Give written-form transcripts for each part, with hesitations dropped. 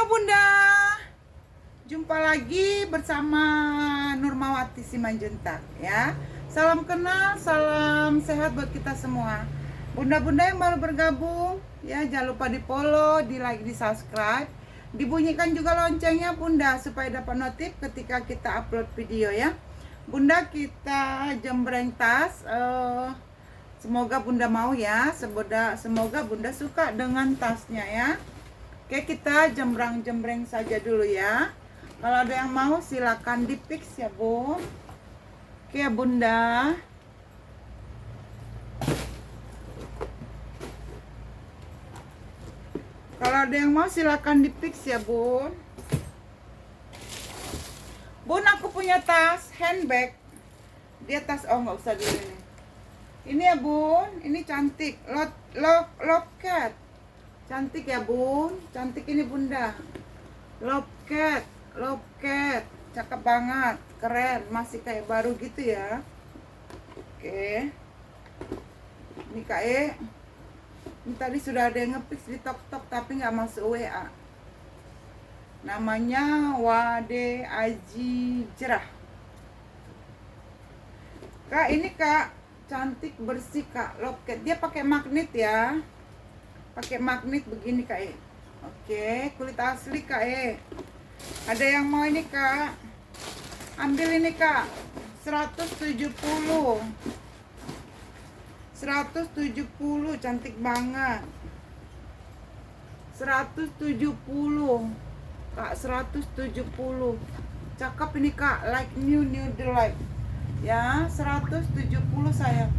Bunda, jumpa lagi bersama Nurmawati Simanjuntak ya. Salam kenal, salam sehat buat kita semua. Bunda-bunda yang baru bergabung ya, jangan lupa di follow, di like, di subscribe, dibunyikan juga loncengnya Bunda supaya dapat notif ketika kita upload video ya. Bunda, kita jembreng tas. Semoga Bunda mau ya, semoga Bunda suka dengan tasnya ya. Oke, kita jembreng saja dulu ya. Kalau ada yang mau silakan di fix ya Bu. Oke ya Bunda. Kalau ada yang mau silakan di fix ya Bun. Bun, aku punya tas handbag. Dia tas, oh nggak usah dulu ini. Ini ya Bun, ini cantik. Loket. Cantik ya Bun, cantik ini Bunda. Loket, cakep banget, keren, masih kayak baru gitu ya. Oke, ini Kak ini tadi sudah ada yang nge-fix di TokTok tapi nggak masuk WA. Namanya Wade Aji Jerah. Kak, ini Kak, cantik bersih Kak, loket. Dia pakai magnet ya. Pakai magnet begini Kak Oke, kulit asli Kak Ada yang mau ini Kak? Ambil ini Kak. 170. 170, cantik banget. 170. Kak, 170. Cakep ini Kak, like new delight. Ya, 170 sayang.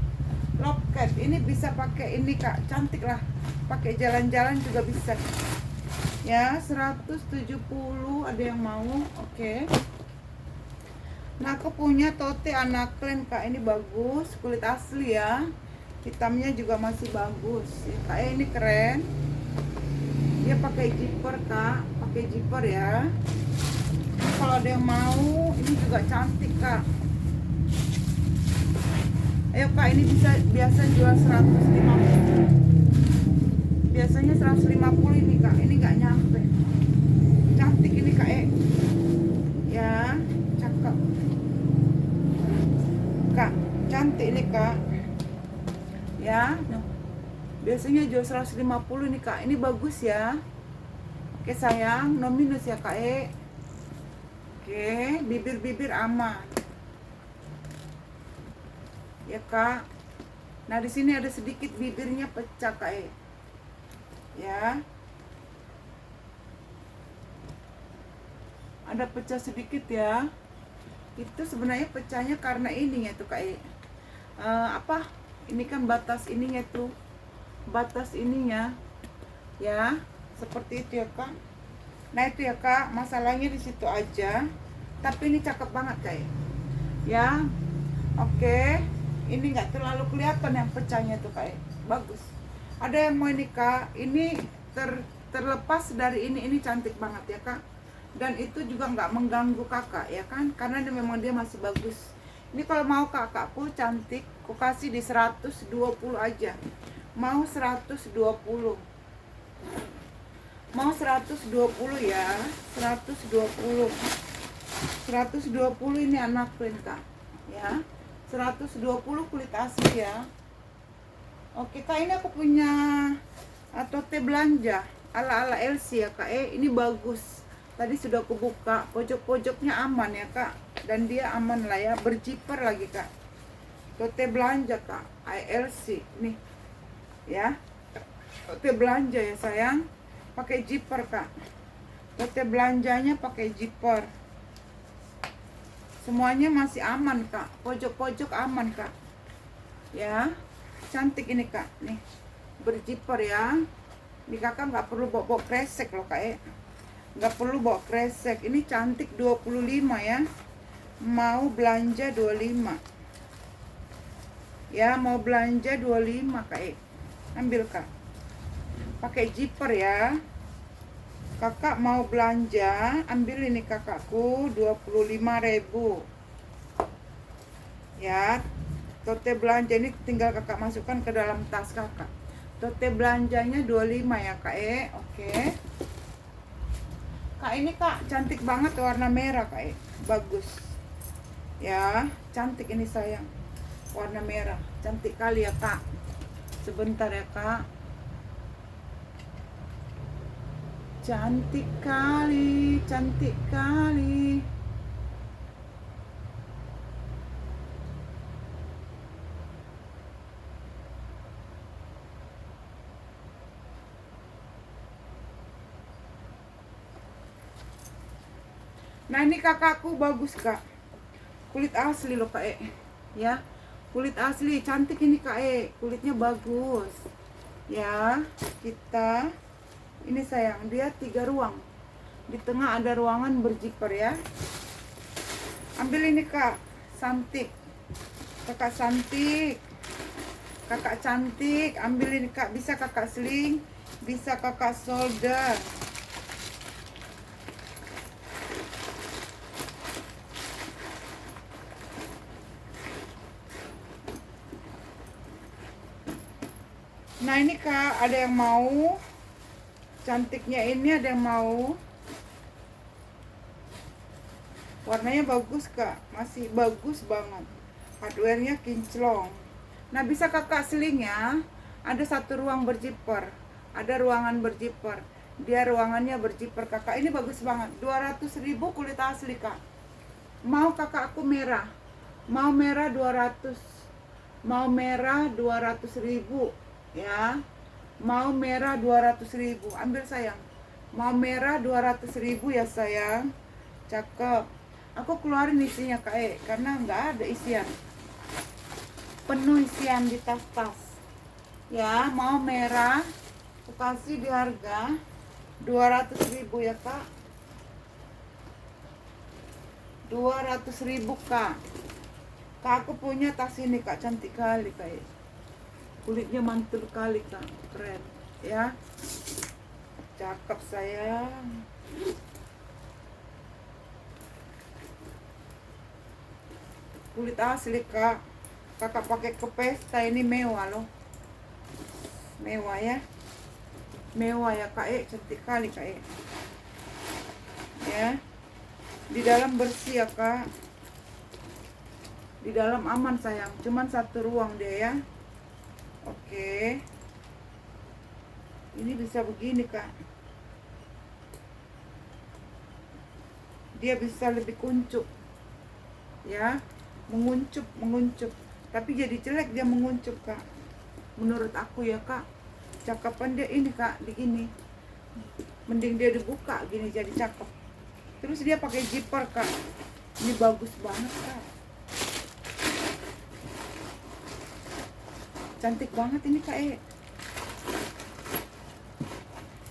Loket ini bisa pakai ini Kak, cantik lah, pakai jalan-jalan juga bisa ya. 170, ada yang mau? Oke. Nah, aku punya tote anak klen Kak, ini bagus, kulit asli ya, hitamnya juga masih bagus ya, Kak ini keren. Dia pakai zipper Kak, pakai zipper ya. Kalau ada yang mau, ini juga cantik Kak. Ayo Kak, ini biasa jual 150. Biasanya 150 ini Kak, ini nggak nyampe. Cantik ini Kak ya, cakep Kak, cantik ini Kak ya. Biasanya jual 150 ini Kak, ini bagus ya. Oke sayang, no minus ya Kak Oke, bibir aman ya Kak. Nah, di sini ada sedikit bibirnya pecah Kak ya. Ada pecah sedikit ya. Itu sebenarnya pecahnya karena ininya tuh Kak apa? Ini kan batas ininya tuh. Batas ininya ya. Seperti itu ya Kak. Nah, itu ya Kak, masalahnya di situ aja. Tapi ini cakep banget Kak ya. Oke. Ini nggak terlalu kelihatan yang pecahnya tuh Kak bagus. Ada yang mau ini Kak, ini terlepas dari ini cantik banget ya Kak. Dan itu juga nggak mengganggu kakak ya kan, karena memang dia masih bagus. Ini kalau mau kakakku cantik, aku kasih di 120 aja. Mau 120. Mau 120 ya, 120. 120 ini anak print Kak ya. 120 kulit asli ya. Oke Kak, ini aku punya tote belanja ala LC ya Kak ini bagus. Tadi sudah aku buka, pojok-pojoknya aman ya Kak, dan dia aman lah ya, berzipper lagi Kak. Tote belanja Kak, LC nih ya. Tote belanja ya sayang, pakai zipper Kak. Tote belanjanya pakai zipper. Semuanya masih aman Kak, pojok-pojok aman Kak ya. Cantik ini Kak, nih berzipper ya. Ini kakak nggak perlu bawa kresek loh Kak nggak perlu bawa kresek. Ini cantik, 25 ya. Mau belanja 25 ya, mau belanja 25 Kak ambil Kak, pakai zipper ya. Kakak mau belanja, ambil ini kakakku, 25.000 ya. Tote belanja ini tinggal kakak masukkan ke dalam tas kakak. Tote belanjanya 25 ya Kak Oke. Kak, ini kak cantik banget warna merah kak. Bagus ya, cantik ini sayang, warna merah cantik kali ya kak. Sebentar ya kak, cantik kali, cantik kali. Nah ini kakakku bagus kak, kulit asli loh kak ya, kulit asli cantik ini kak kulitnya bagus ya. Kita ini sayang, dia 3 ruang, di tengah ada ruangan berjiper ya. Ambil ini kak, cantik kakak, cantik kakak, cantik. Ambil ini kak, bisa kakak sling, bisa kakak solder. Nah ini kak, ada yang mau cantiknya ini, ada yang mau. Warnanya bagus kak, masih bagus banget, hardware-nya kinclong. Nah bisa kakak seling ya. Ada 1 ruang berjiper, ada ruangan berjiper, dia ruangannya berjiper kakak. Ini bagus banget, 200.000 kulit asli kak. Mau kakak aku merah, mau merah 200, mau merah 200.000 ya, mau merah 200.000. Ambil sayang, mau merah 200.000 ya sayang, cakep. Aku keluarin isinya kak karena nggak ada isian, penuh isian di tas-tas ya. Mau merah aku kasih di harga 200.000 ya kak, 200.000 kak. Kak aku punya tas ini kak, cantik kali kak, kulitnya mantul kali kak, keren ya, cakep sayang. Kulit asli kak, kakak pakai ke pesta ini mewah loh, mewah ya, mewah ya kak cantik kali kak ya. Di dalam bersih ya kak, di dalam aman sayang, cuman 1 ruang dia ya. Oke, ini bisa begini kak, dia bisa lebih kuncup ya, menguncup, tapi jadi jelek dia menguncup kak, menurut aku ya kak. Cakapan dia ini kak, di ini mending dia dibuka gini jadi cakep. Terus dia pakai zipper kak, ini bagus banget kak, cantik banget ini kak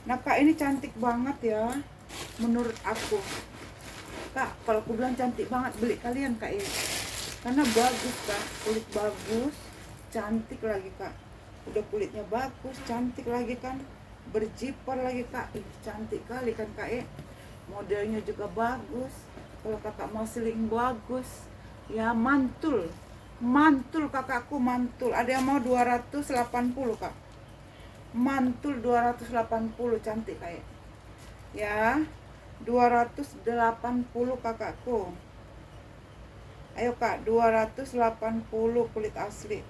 Nah kak, ini cantik banget ya menurut aku kak. Kalau aku bilang cantik banget, beli kalian kak karena bagus kak, kulit bagus, cantik lagi kak. Udah kulitnya bagus, cantik lagi kan, berjiper lagi kak. Cantik kali kan kak modelnya juga bagus. Kalau kakak mau seling bagus ya, mantul kakakku, mantul. Ada yang mau 280 kak, mantul 280, cantik kak ya, 280 kakakku. Ayo kak, 280 kulit asli,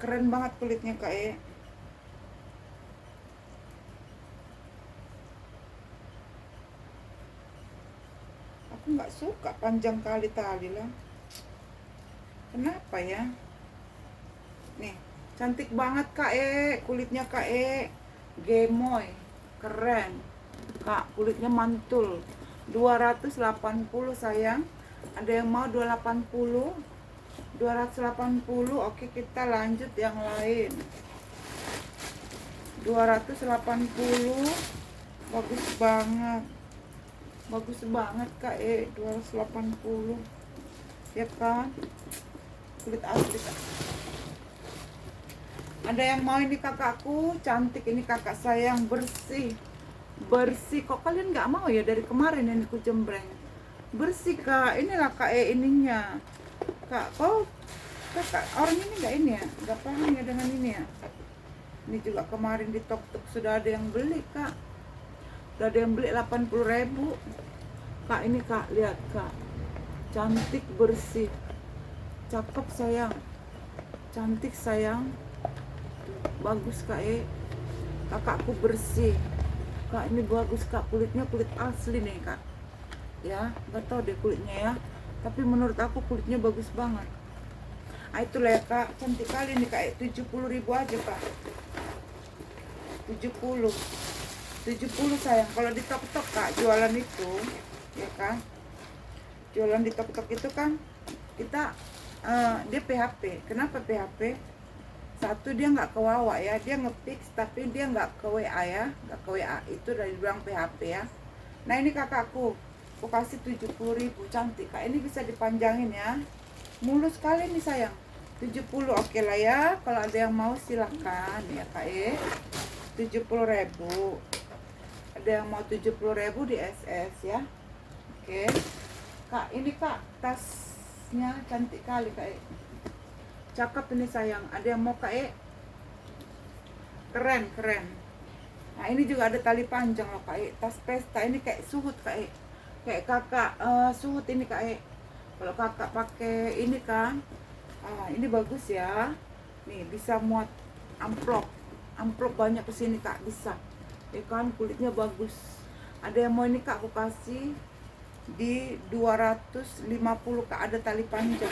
keren banget kulitnya kak Aku nggak suka panjang kali tali lah, kenapa ya. Nih cantik banget kak kulitnya kak gemoy, keren kak, kulitnya mantul. 280 sayang. Ada yang mau 280? 280. Oke, kita lanjut yang lain. 280, bagus banget, bagus banget kak 280 ya kan, kulit asli kak. Ada yang mau ini kakakku, cantik ini kakak sayang, bersih kok. Kalian nggak mau ya dari kemarin ini ku jembreng bersih kak. Inilah kak ininya kak. Kok kakak orang ini nggak ini ya, nggak paham ya dengan ini ya. Ini juga kemarin di tok sudah ada yang beli kak. Udah ada yang beli 80.000. Kak, ini Kak, lihat Kak, cantik, bersih, cakep sayang, cantik sayang, bagus Kak. Kakakku bersih Kak, ini bagus Kak, kulitnya kulit asli nih Kak. Ya, nggak tahu deh kulitnya ya, tapi menurut aku kulitnya bagus banget. Nah itulah ya Kak, cantik kali nih Kak. 70.000 aja Kak. 70 sayang. Kalau di tok-tok Kak, jualan itu ya kan, jualan di tok-tok itu kan kita dia PHP. Kenapa PHP? Satu, dia nggak ke Wawa ya, dia nge-fix tapi dia nggak ke WA ya, nggak ke WA, itu dari bilang PHP ya. Nah ini kakakku, aku kasih 70.000, cantik Kak. Ini bisa dipanjangin ya, mulus sekali nih sayang. 70 oke lah ya, kalau ada yang mau silahkan ya Kak. 70.000, ada yang mau 70.000 di SS ya. Oke Kak, ini Kak, tasnya cantik kali Kak. Cakep ini sayang. Ada yang mau Kak? Keren. Nah ini juga ada tali panjang loh Kak. Tas pesta ini kayak suhut Kak. Kayak kakak suhut ini Kak. Kalau kakak pakai ini kan, ini bagus ya. Nih bisa muat amplop banyak kesini Kak, bisa. Ya kan, kulitnya bagus. Ada yang mau ini Kak, aku kasih di 250 Kak. Ada tali panjang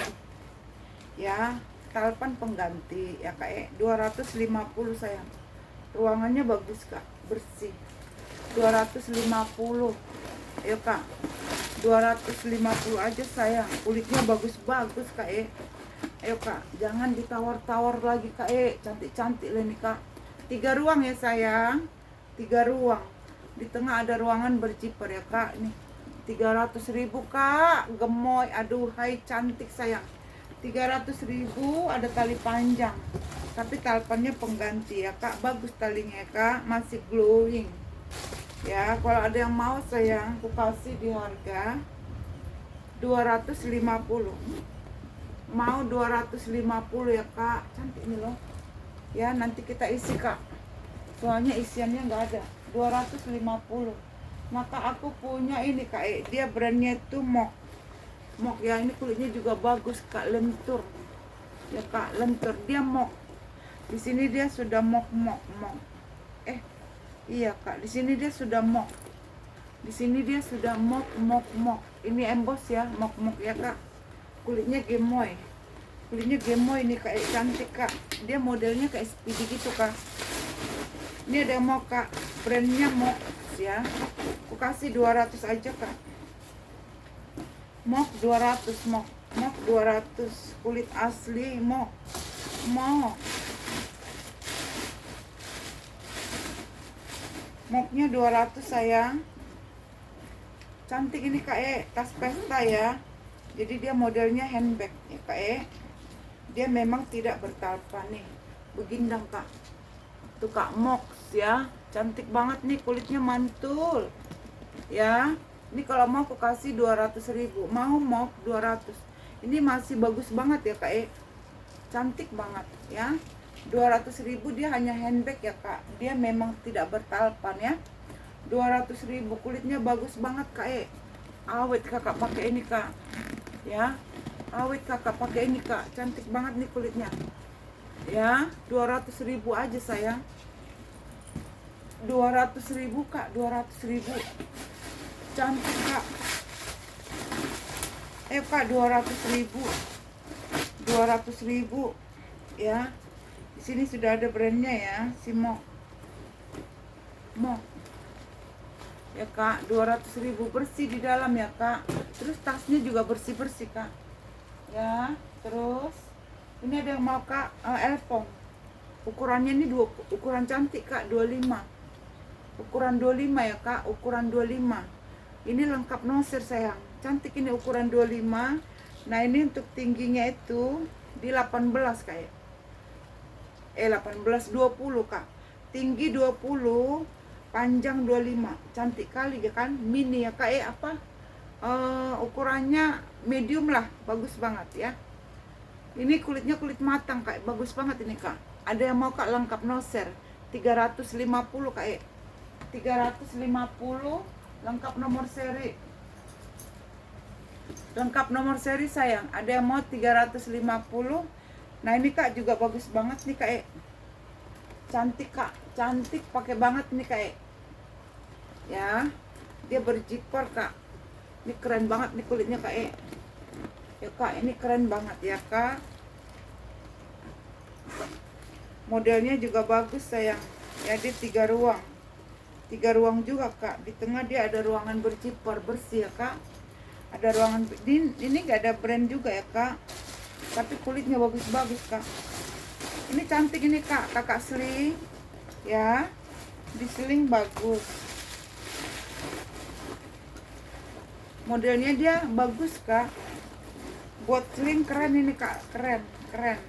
ya, talpan pengganti ya Kak. 250 sayang. Ruangannya bagus Kak, bersih. 250 ya Kak. 250 aja sayang. Kulitnya bagus-bagus Kak. Ayo Kak, jangan ditawar-tawar lagi Kak. Cantik-cantik lah nih Kak. 3 ruang ya sayang. 3 ruang. Di tengah ada ruangan berjiper ya Kak. Nih 300.000 Kak. Gemoy, aduh hai cantik sayang. 300.000, ada tali panjang. Tapi talpannya pengganti ya Kak. Bagus talinya ya Kak, masih glowing. Ya, kalau ada yang mau sayang, aku kasih di harga 250. Mau 250 ya Kak. Cantik ini loh. Ya, nanti kita isi Kak. Soalnya isiannya nggak ada. 250. Maka aku punya ini Kak. Dia brandnya itu Mok ya, ini kulitnya juga bagus Kak, lentur. Ya Kak, lentur. Dia Mok. Di sini dia sudah mok. Iya Kak, di sini dia sudah mok. Di sini dia sudah mok. Ini emboss ya, mok ya Kak. Kulitnya gemoy. Ini kayak cantik Kak. Dia modelnya kayak speedy gitu Kak. Ini ada yang mau Kak, brandnya Mok ya. Aku kasih 200 aja Kak. Mok 200, mok 200, kulit asli mok. Moknya 200 sayang. Cantik ini Kak. Tas pesta ya. Jadi dia modelnya handbag ya Kak. Dia memang tidak bertalpa nih. Begindang Kak. Tuh Kak, Mok ya. Cantik banget nih, kulitnya mantul. Ya. Ini kalau mau aku kasih 200.000. Mau Mok 200. Ini masih bagus banget ya Kak. Cantik banget ya. 200.000, dia hanya handbag ya Kak. Dia memang tidak bertalpan ya. 200.000, kulitnya bagus banget Kak. Awet kakak pakai ini Kak. Ya. Awet kakak pakai ini Kak. Cantik banget nih kulitnya. Ya, 200.000 aja sayang. 200.000 Kak, 200.000. Cantik Kak. Kak, 200.000. 200.000 ya. Di sini sudah ada brandnya ya, si Mok ya Kak. 200.000, bersih di dalam ya Kak. Terus tasnya juga bersih Kak ya. Terus ini ada yang mau Kak, elpong. Ukurannya ini ukuran cantik Kak, 25. Ukuran 25 ya Kak, ukuran 25. Ini lengkap noser sayang. Cantik ini ukuran 25. Nah ini untuk tingginya itu di 18 Kak. 18, 20 Kak. Tinggi 20, panjang 25. Cantik kali ya kan, mini ya Kak. Ukurannya medium lah, bagus banget ya. Ini kulitnya kulit matang Kak, bagus banget ini Kak. Ada yang mau Kak, lengkap noser 350 Kak. 350, lengkap nomor seri. Lengkap nomor seri sayang. Ada yang mau 350. Nah ini kak juga bagus banget nih kak. Cantik kak, cantik pakai banget nih kak. Ya, dia berjipper kak. Ini keren banget nih kulitnya kak. Ya kak, ini keren banget ya kak. Modelnya juga bagus sayang. Ya dia 3 ruang. 3 ruang juga kak. Di tengah dia ada ruangan berjipper bersih ya kak. Ada ruangan ini gak ada brand juga ya kak. Tapi kulitnya bagus-bagus kak. Ini cantik ini kak, kakak sling. Ya, di sling bagus. Modelnya dia bagus kak. Buat sling keren ini kak, keren, keren,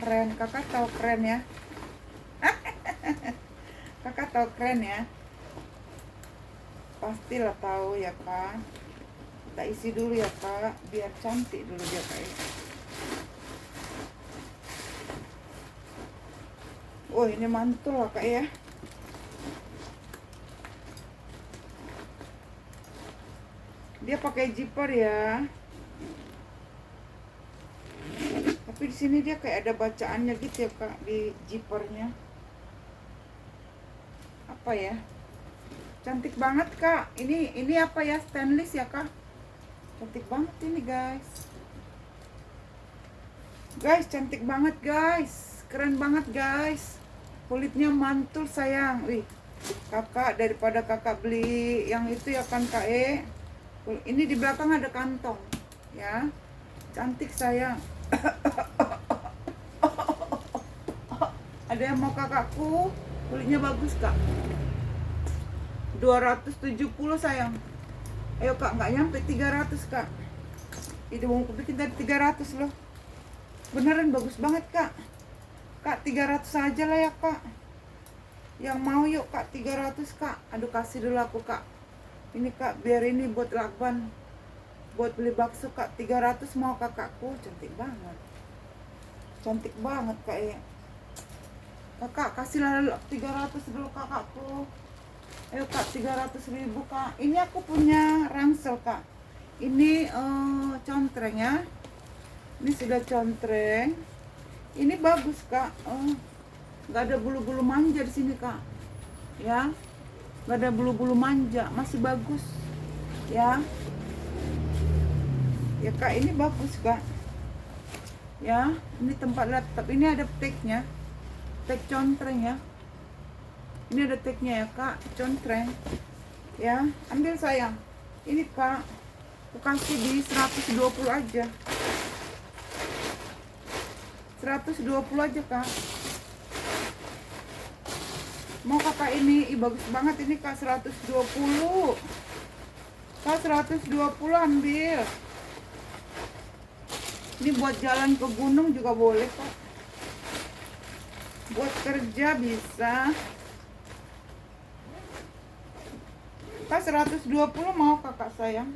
keren. Kakak tahu keren ya. Kakak tahu keren ya. Pastilah tahu ya kak. Kita isi dulu ya kak, biar cantik dulu dia kak. Oh ini mantul lah kak ya. Dia pakai zipper ya. Tapi di sini dia kayak ada bacaannya gitu ya kak di zippernya. Apa ya? Cantik banget kak. Ini apa ya, stainless ya kak? Cantik banget ini guys. Guys cantik banget guys. Keren banget guys. Kulitnya mantul sayang. Wih, kakak daripada kakak beli yang itu ya kan kak. Ini di belakang ada kantong ya. Cantik sayang. Ada yang mau kakakku? Kulitnya bagus kak. 270 sayang. Ayo kak, nggak nyampe 300 kak. Itu mau aku bikin tadi 300 loh. Beneran bagus banget kak. Kak 300 aja lah ya kak. Yang mau yuk kak 300 kak. Aduh kasih dulu aku kak. Ini kak biar ini buat lakban. Buat beli bakso kak 300 mau kakakku. Cantik banget. Cantik banget kak ya. Kakak kasih lah 300 dulu kakakku. Ayo kak 300.000 kak. Ini aku punya ransel kak. Ini contreng ya. Ini sudah contreng. Ini bagus kak. Nggak ada bulu-bulu manja di sini kak. Ya, nggak ada bulu-bulu manja. Masih bagus. Ya. Ya kak ini bagus kak. Ya, ini tempat laptop. Ini ada tagnya. Tag contreng ya. Ini ada tagnya ya kak, contreng. Ya, ambil sayang. Ini kak, aku kasih di 120 aja. 120 aja kak. Mau kakak ini, bagus banget ini kak 120. Kak 120 ambil. Ini buat jalan ke gunung juga boleh kak. Buat kerja bisa. Kak 120 mau kakak sayang.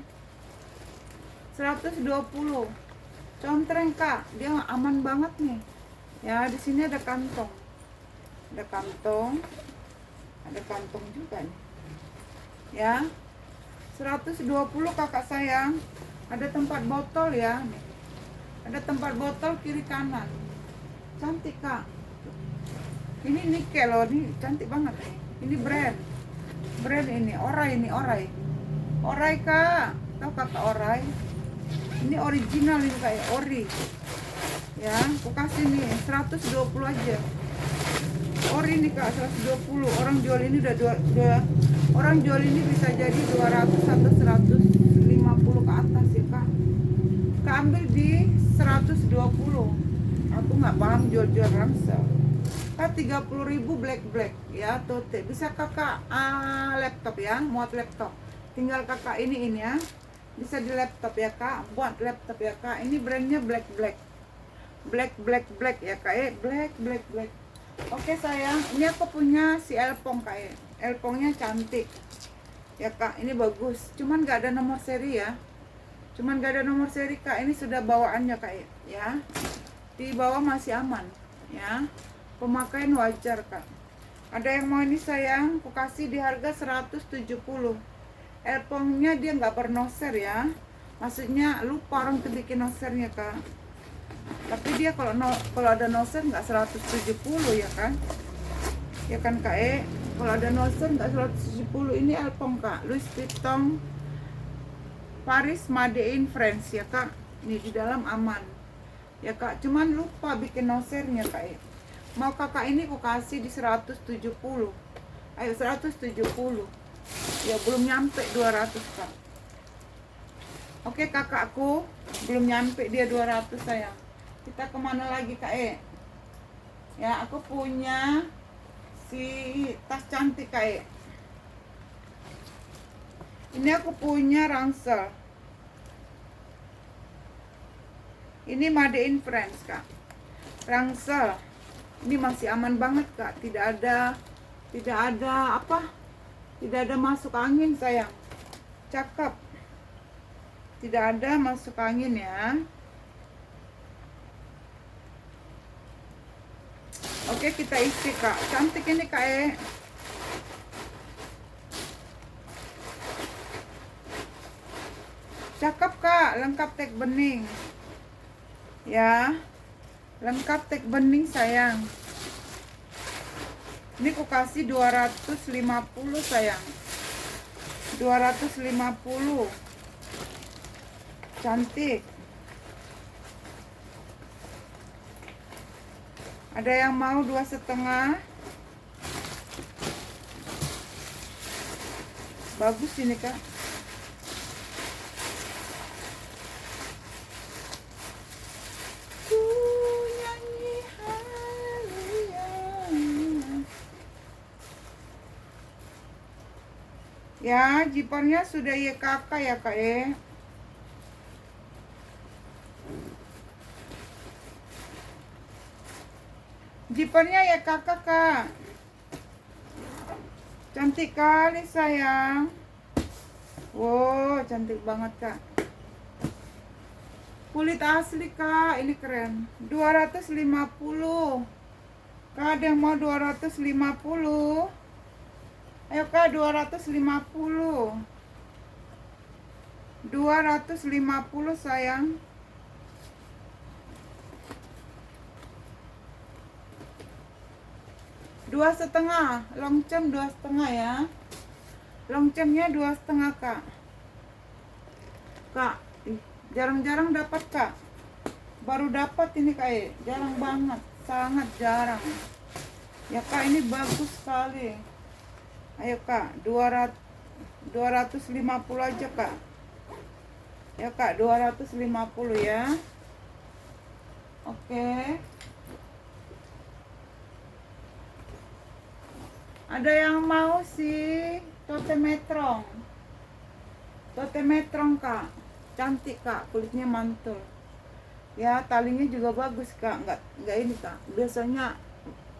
120. Contreng kak, dia aman banget nih. Ya, di sini ada kantong. Ada kantong. Ada kantong juga nih. Ya. 120 kakak sayang. Ada tempat botol ya. Ada tempat botol kiri kanan. Cantik kak. Ini nikel loh, ini cantik banget. Ini brand ini Orai, ini Orai. Orai kak, tahu kakak Orai? Ini original ini kayak ori. Ya, aku kasih nih 120 aja. Ori nih kak 120. Orang jual ini udah orang jual ini bisa jadi 200 atau 150 ke atas ya kak. Kak ambil di 120. Aku nggak paham jual-jual ransel. Kak 30.000 black ya tuh bisa kakak laptop ya, muat laptop. Tinggal kakak ini ya. Bisa di laptop ya kak, buat laptop ya kak. Ini brandnya black ya kak. Black. Oke sayang, ini aku punya si Elpong kak. Elpongnya cantik ya kak, ini bagus. Cuman nggak ada nomor seri ya. Kak. Ini sudah bawaannya kak ya. Di bawah masih aman ya. Pemakaian wajar kak. Ada yang mau ini sayang, aku kasih di harga 170. Elpongnya dia nggak bernoser ya, maksudnya lupa orang tuh bikin nosernya kak. Tapi dia kalau ada noser nggak 170 ya kan? Ya kan kak kalau ada noser nggak 170. Ini Elpong kak, Louis Vuitton Paris Made in France ya kak. Ini di dalam aman ya kak, cuman lupa bikin nosernya kak. Mau kakak ini aku kasih di 170. Ayo 170. Ya belum nyampe 200 kak. Oke kakakku, belum nyampe dia 200 sayang. Kita kemana lagi kak Ya aku punya si tas cantik kak Ini aku punya ransel. Ini Made in France kak. Ransel. Ini masih aman banget kak, tidak ada apa, tidak ada masuk angin sayang, cakep, tidak ada masuk angin ya. Oke kita isi kak, cantik ini kak cakep kak, lengkap tek bening ya. Lengkap tek bening sayang. Ini aku kasih 250 sayang. 250. Cantik. Ada yang mau 2,5? Bagus ini kak. Ya, jipernya sudah YKK ya kak Jipernya YKK kak. Cantik kali sayang. Wow, cantik banget kak. Kulit asli kak, ini keren. 250. Kak ada yang mau 250? Ayo kak 250. 250 sayang. Dua setengah, longcem 2,5 ya. Longcemnya 2,5 kak. Kak, jarang-jarang dapat kak. Baru dapat ini kak jarang banget, sangat jarang. Ya kak ini bagus sekali. Ayo kak 250 aja kak. Ya kak 250 ya. Oke. Ada yang mau sih tote metrong. Tote metrong kak. Cantik kak, kulitnya mantul. Ya talinya juga bagus kak, enggak ini kak. Biasanya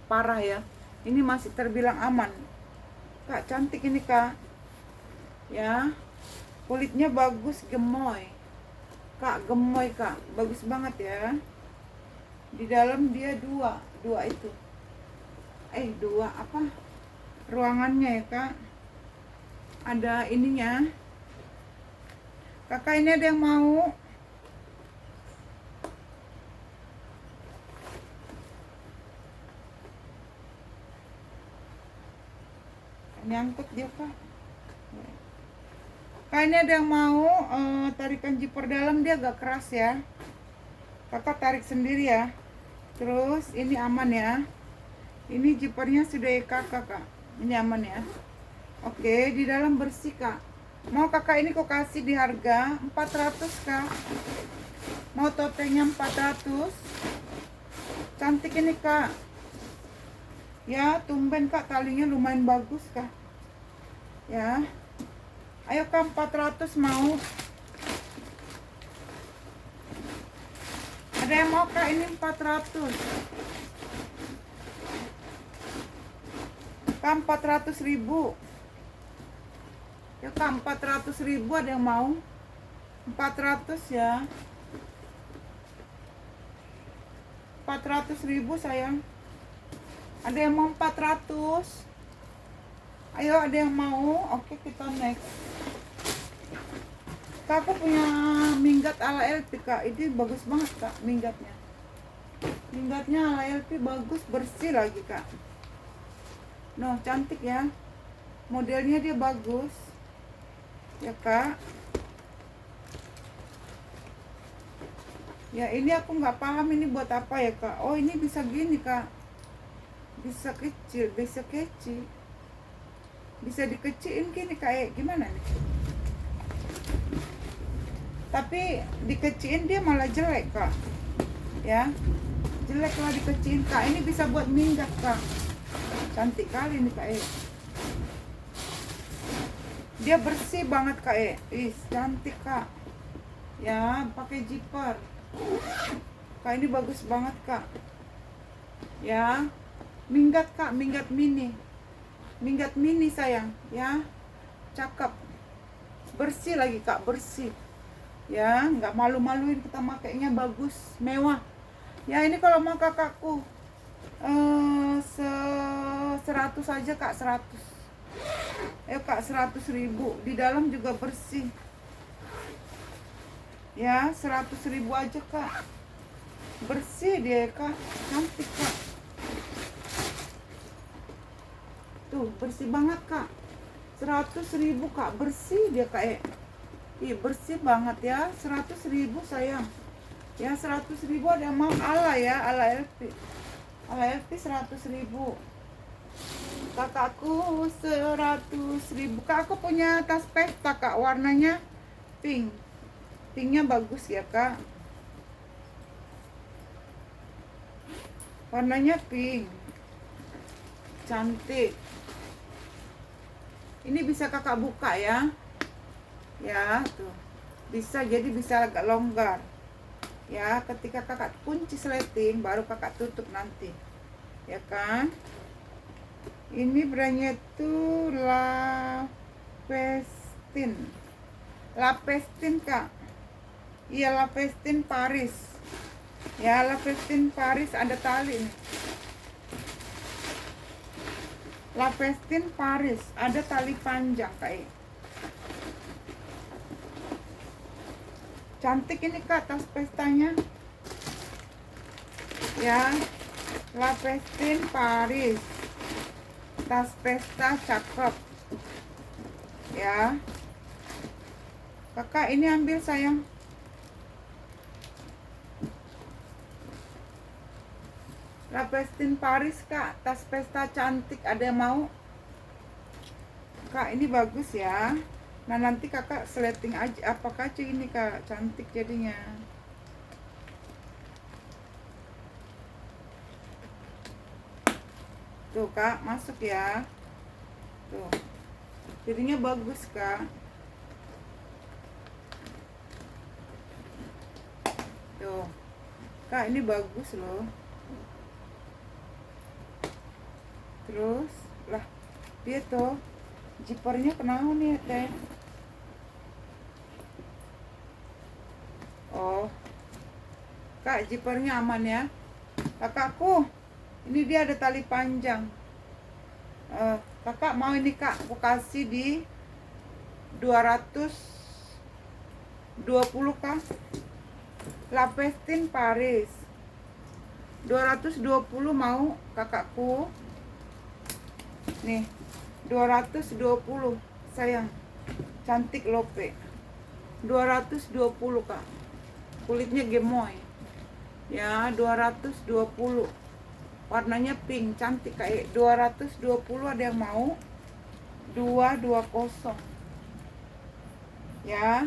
parah ya. Ini masih terbilang aman. Kak cantik ini kak. Ya. Kulitnya bagus, gemoy. Kak gemoy kak, bagus banget ya. Di dalam dia dua itu. Dua apa? Ruangannya ya kak. Ada ininya. Kakak ini ada yang mau? Nyangkut dia kak. Kak ini ada yang mau tarikan zipper dalam, dia agak keras ya. Kakak tarik sendiri ya. Terus ini aman ya. Ini zippernya sudah kakak kak. Ini aman ya. Oke, di dalam bersih kak. Mau kakak ini kok kasih di harga 400 kak. Mau totenya 400. Cantik ini kak. Ya tumben kak, talinya lumayan bagus kak. Ya. Ayo kak 400 mau. Ada yang mau kak ini 400. Kak 400.000. Ya kak 400.000 ada yang mau? 400 ya. 400.000 sayang. Ada yang mau 400? Ayo, ada yang mau? Oke, kita next. Kak, aku punya minggat ala LP, Kak. Ini bagus banget, Kak, minggatnya. Minggatnya ala LP bagus, bersih lagi, Kak. Noh, cantik ya. Modelnya dia bagus. Ya, Kak. Ya, ini aku nggak paham ini buat apa ya, Kak. Oh, ini bisa gini, Kak. Bisa kecil, bisa kecil. Bisa dikecilin gini, kayak gimana nih? Tapi dikecilin dia malah jelek, Kak. Ya, jelek kalau dikecilin, Kak. Ini bisa buat minggat, Kak. Cantik kali nih, Kak. Dia bersih banget, Kak. Ih, cantik, Kak. Ya, pakai zipper. Kak, ini bagus banget, Kak. Ya, minggat, Kak. Minggat mini. Minggat mini, sayang. Ya, cakep. Bersih lagi, Kak. Bersih. Ya, nggak malu-maluin, kita makainya bagus, mewah. Ya, ini kalau mau kakakku 100 aja, Kak. 100. Ayo, Kak, 100.000. Di dalam juga bersih. Ya, 100.000 aja, Kak. Bersih dia, Kak. Cantik, Kak. Tuh, bersih banget, Kak. 100.000, Kak. Bersih dia, Kak. Ih, bersih banget ya. 100.000, sayang. Ya, 100.000 ada yang mau ala ya, ala LP. Ala LP 100.000. Kakakku 100.000. Kak, aku punya tas pesta, Kak. Warnanya pink. Pinknya bagus ya, Kak. Warnanya pink. Cantik. Ini bisa kakak buka ya. Ya, tuh. Bisa, jadi bisa agak longgar. Ya, ketika kakak kunci sleting baru kakak tutup nanti. Ya kan? Ini brandnya tuh Lapestin, Kak. Iya, Lapestin Paris. Ya, Lapestin Paris ada tali nih. Lapestin Paris ada tali panjang, Kak. Cantik ini, Kak, tas pestanya. Ya, Lapestin Paris. Tas pesta cakep. Ya. Kakak, ini ambil, sayang. Lapestin Paris, Kak. Tas pesta cantik, ada yang mau? Kak, ini bagus ya. Nah, nanti kakak sleting aja apa kaca ini, Kak. Cantik jadinya. Tuh, Kak, masuk ya. Tuh. Jadinya bagus, Kak. Tuh. Kak, ini bagus loh. Terus, lah, dia tuh zippernya kenapa nih, Teh? Oh, Kak, zippernya aman ya. Kakakku, ini dia ada tali panjang. Kakak mau ini, Kak, aku kasih di 220, Kak. Lapestin Paris 220 mau kakakku. Nih, 220, sayang. Cantik lope. 220, Kak. Kulitnya gemoy. Ya, 220. Warnanya pink, cantik, Kak. 220 ada yang mau? 220. Ya,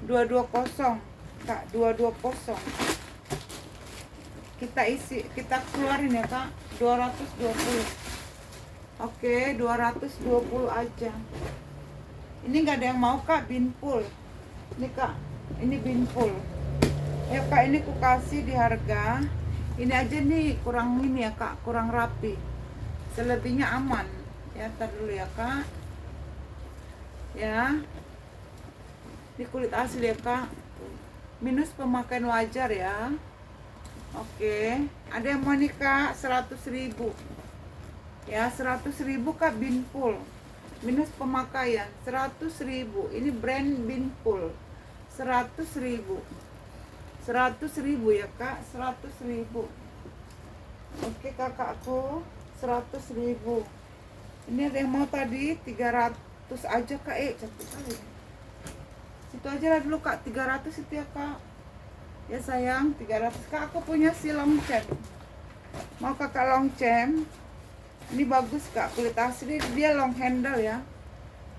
220, Kak. 220. Kita isi, kita keluarin ya, Kak. 220. Oke, 220 aja. Ini nggak ada yang mau, Kak, binpul. Ini, Kak, ini binpul. Ya, Kak, ini ku kasih di harga ini aja nih, kurang ini ya, Kak, kurang rapi. Selebihnya aman. Ya, tar dulu ya, Kak. Ya. Ini kulit asli ya, Kak. Minus pemakaian wajar ya. Oke. Ada yang mau nih, Kak, 100.000. Ya 100.000 Kak, Binpool minus pemakaian 100.000. Ini brand Binpool 100.000. 100.000 ya Kak, 100.000. Oke kakakku, 100.000. Ini ada yang mau tadi 300 aja Kak. Cantik kali. Situ aja lah dulu Kak, 300 itu ya Kak. Ya sayang, 300 Kak. Aku punya si long chain. Mau kakak long chain? Ini bagus Kak, kulit asli, dia long handle ya.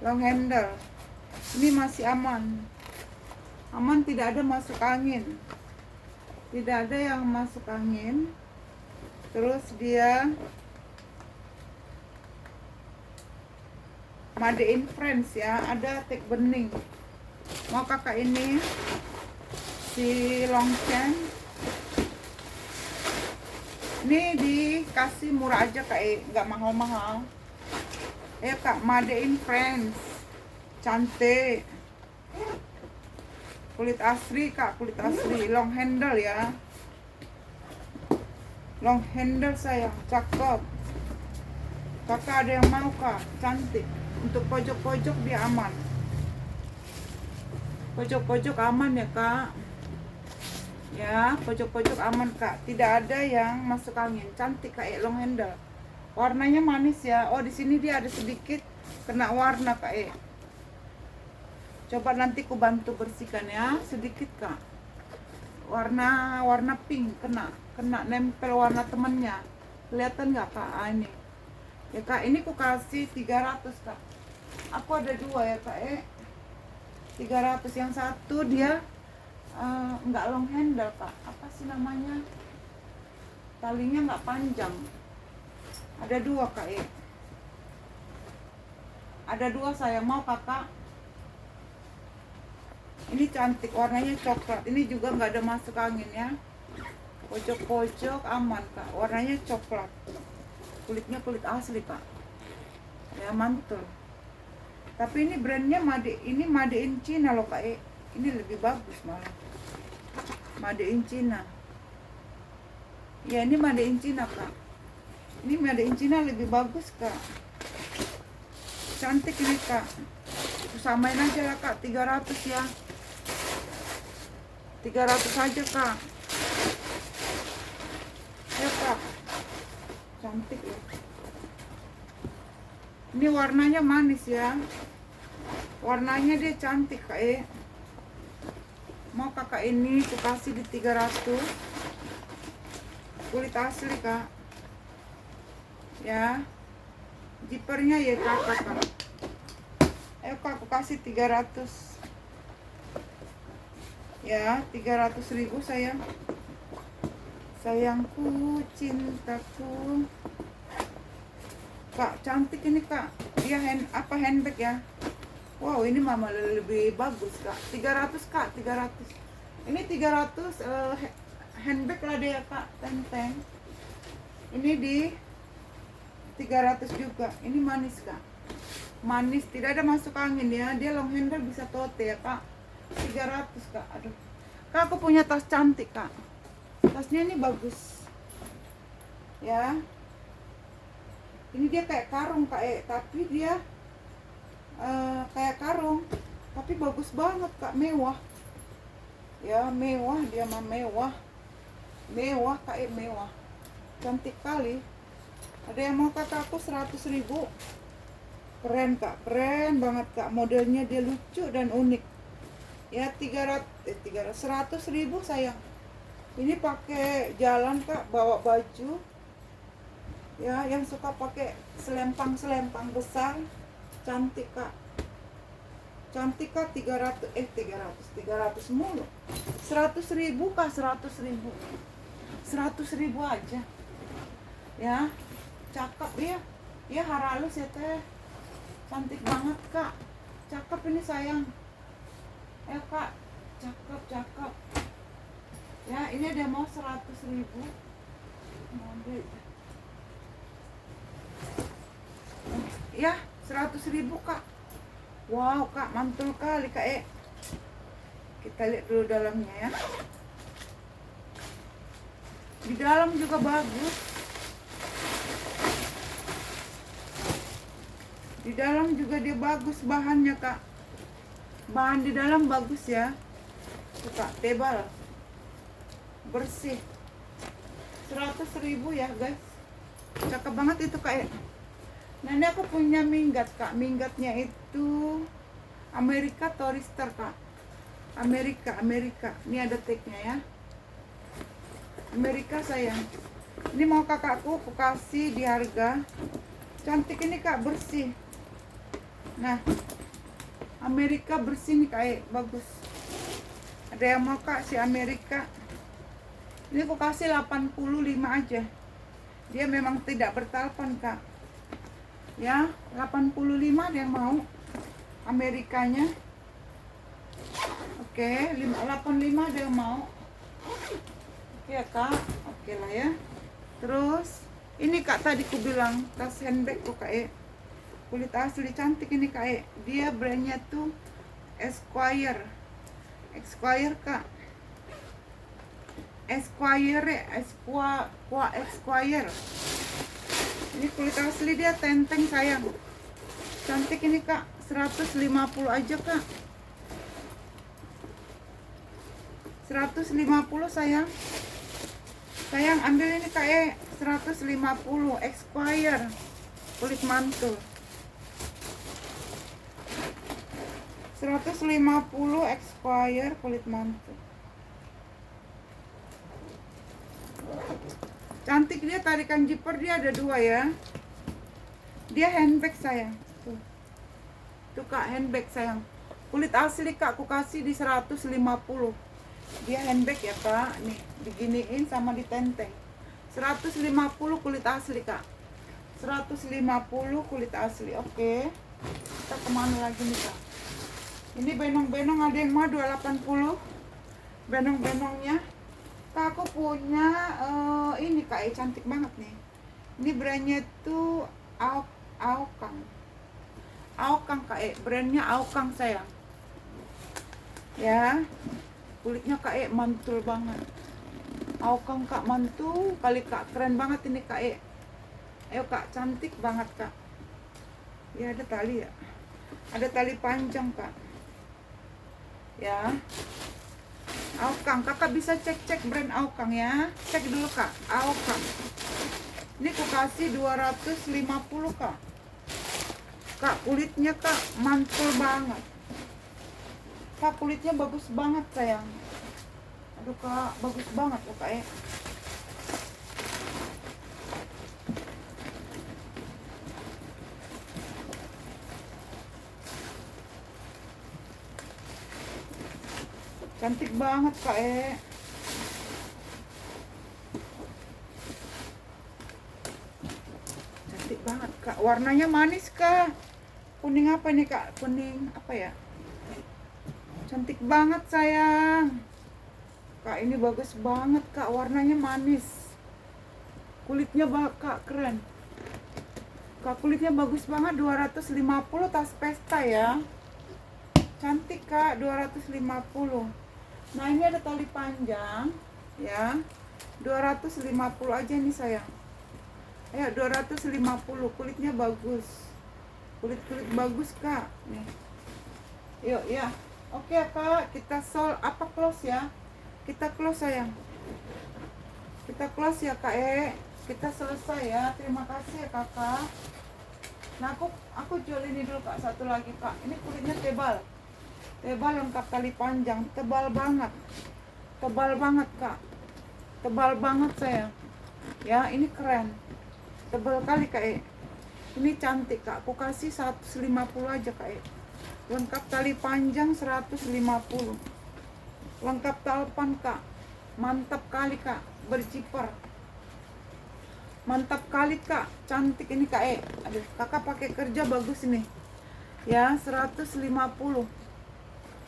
Long handle. Ini masih aman. Aman, tidak ada masuk angin. Tidak ada yang masuk angin. Terus dia made in France ya, ada tag bening. Mau kakak ini si long chain? Ini dikasih murah aja Kak, nggak mahal-mahal. Ya Kak, made in France, cantik. Kulit asli Kak, kulit asli, long handle ya. Long handle sayang, cakep. Kakak ada yang mau Kak, cantik. Untuk pojok-pojok dia aman. Pojok-pojok aman ya Kak. Ya, pojok-pojok aman Kak. Tidak ada yang masuk angin. Cantik Kak, long handle. Warnanya manis ya. Oh, di sini dia ada sedikit kena warna Kak. Coba nanti ku bantu bersihkan ya, sedikit Kak. Warna pink kena nempel warna temennya. Kelihatan nggak Kak? Ini. Ya Kak, ini ku kasih 300 Kak. Aku ada dua ya Kak. 300, yang satu dia nggak long handle Kak, apa sih namanya, talinya nggak panjang. Ada dua Kak. Ada dua saya mau kakak. Ini cantik, warnanya coklat. Ini juga nggak ada masuk angin ya. Pojok-pojok aman Kak, warnanya coklat. Kulitnya kulit asli Kak. Ya mantul. Tapi ini brandnya made in China loh Kak. Ini lebih bagus malah. Made in China. Ya ini made in China Kak. Ini made in China lebih bagus Kak. Cantik ini Kak. Samain aja lah Kak, 300 ya. 300 aja Kak. Ya Kak. Cantik ya. Ini warnanya manis ya. Warnanya dia cantik Kak. Mau kakak ini aku kasih di 300. Kulit asli Kak. Ya. Zippernya ya kakak Kak. Ayo Kak, aku kasih 300. Ya, 300.000 sayang. Sayangku, cintaku. Kak, cantik ini Kak. Dia handbag ya. Wow, ini mama lebih bagus Kak. 300 Kak, 300. Ini 300 handbag lah dia Kak, tenteng. Ini di 300 juga. Ini manis Kak. Manis, tidak ada masuk angin ya. Dia long handle, bisa tote ya Kak. 300 Kak. Aduh. Kak, aku punya tas cantik Kak. Tasnya ini bagus. Ya. Ini dia kayak karung Kak, tapi dia kayak karung, tapi bagus banget Kak, mewah. Ya, mewah dia mah, mewah. Mewah Kak, mewah. Cantik kali. Ada yang mau kakak aku 100.000. Keren Kak, keren banget Kak. Modelnya dia lucu dan unik. Ya 100.000 sayang. Ini pakai jalan Kak, bawa baju. Ya, yang suka pakai selempang besar. Cantik Kak. Cantik Kak, 300 mulu. 100.000 Kak, 100.000. 100.000 aja. Ya, cakep ya. Ya haralus ya teh. Cantik banget Kak. Cakep ini sayang. Kak, cakep. Ya, ini ada mau 100.000. Ya, 100.000 Kak. Wow Kak, mantul kali Kak. Kita lihat dulu dalamnya ya. Di dalam juga bagus. Di dalam juga dia bagus bahannya kak. Bahan di dalam bagus ya. Tuh kak, tebal, bersih. 100.000 ya guys. Cakep banget itu kak. Nah ini aku punya minggat kak. Minggatnya itu Amerika Tourister kak. Amerika. Ini ada tagnya ya. Amerika sayang. Ini mau kakakku, aku kasih di harga. Cantik ini kak, bersih. Nah, Amerika bersih nih kak, bagus. Ada yang mau kak si Amerika? Ini aku kasih 85 aja. Dia memang tidak bertalpan kak. Ya, 85 ada yang mau Amerikanya. Oke, 85 ada yang mau. Oke ya kak, oke lah ya. Terus ini kak, tadi ku bilang tas handbag ku kak, kulit asli cantik ini kak. Dia brandnya tuh Esquire kak. Esquire. Ini kulit asli, dia tenteng sayang. Cantik ini kak, 150 aja kak. 150 sayang. Sayang ambil ini kak, 150 Esquire kulit mantul. 150 Esquire kulit mantul. Cantik dia, tarikan zipper dia ada 2 ya. Dia handbag sayang. Tuh kak, handbag sayang. Kulit asli kak, aku kasih di 150. Dia handbag ya kak, nih diginiin sama ditenteng. 150 kulit asli kak. 150 kulit asli. Oke. Kita kemana lagi nih kak? Ini benong-benong ada yang mau 280. Benong-benongnya. Kak aku punya ini kak, cantik banget nih. Ini brandnya tuh Aokang. Aokang kak, brandnya Aokang sayang. Ya. Kulitnya kak, mantul banget. Aokang kak, mantul kali kak, keren banget ini kak. Ayo kak, cantik banget kak. Ya ada tali ya, ada tali panjang kak. Ya, Aokang, kakak bisa cek brand Aokang ya. Cek dulu kak, Aokang. Ini aku kasih 250 kak. Kak kulitnya kak, mantul banget. Kak kulitnya bagus banget sayang. Aduh kak, bagus banget loh kak. Cantik banget kak. Cantik banget kak. Warnanya manis kak. Kuning apa nih kak? Kuning apa ya? Cantik banget sayang. Kak ini bagus banget kak, warnanya manis. Kulitnya kak keren. Kak kulitnya bagus banget, 250 tas pesta ya. Cantik kak, 250. Nah ini ada tali panjang ya. 250 aja nih sayang. Ayo 250, kulitnya bagus. Kulit bagus kak. Nih. Yuk ya. Oke kak, kita apa close ya? Kita close sayang. Kita close ya kak. Kita selesai ya. Terima kasih ya kakak. Nah aku jual ini dulu kak, satu lagi kak. Ini kulitnya tebal. Tebal lengkap tali panjang, tebal banget. Tebal banget kak. Tebal banget sayang. Ya, ini keren. Tebal kali kak. Ini cantik kak. Aku kasih 150 aja kak. Lengkap tali panjang 150. Lengkap talpan kak. Mantap kali kak, berjiper. Mantap kali kak, cantik ini kak. Aduh, kakak pakai kerja bagus ini. Ya, 150.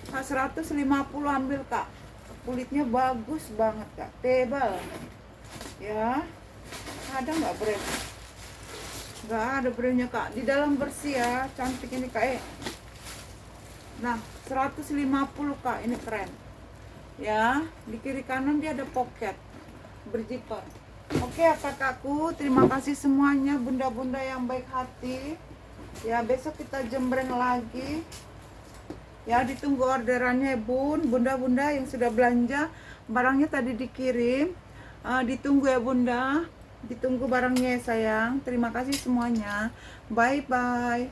Kak 150 ambil kak. Kulitnya bagus banget kak, tebal. Ya. Ada nggak brand? Nggak ada brandnya kak. Di dalam bersih ya, cantik ini kak. Nah, 150 kak, ini keren. Ya, di kiri kanan dia ada pocket berjiper. Oke ya kakakku, terima kasih semuanya bunda-bunda yang baik hati. Ya besok kita jembreng lagi. Ya ditunggu orderannya bun. Bunda-bunda yang sudah belanja barangnya tadi dikirim. Ditunggu ya bunda. Ditunggu barangnya ya sayang. Terima kasih semuanya. Bye bye.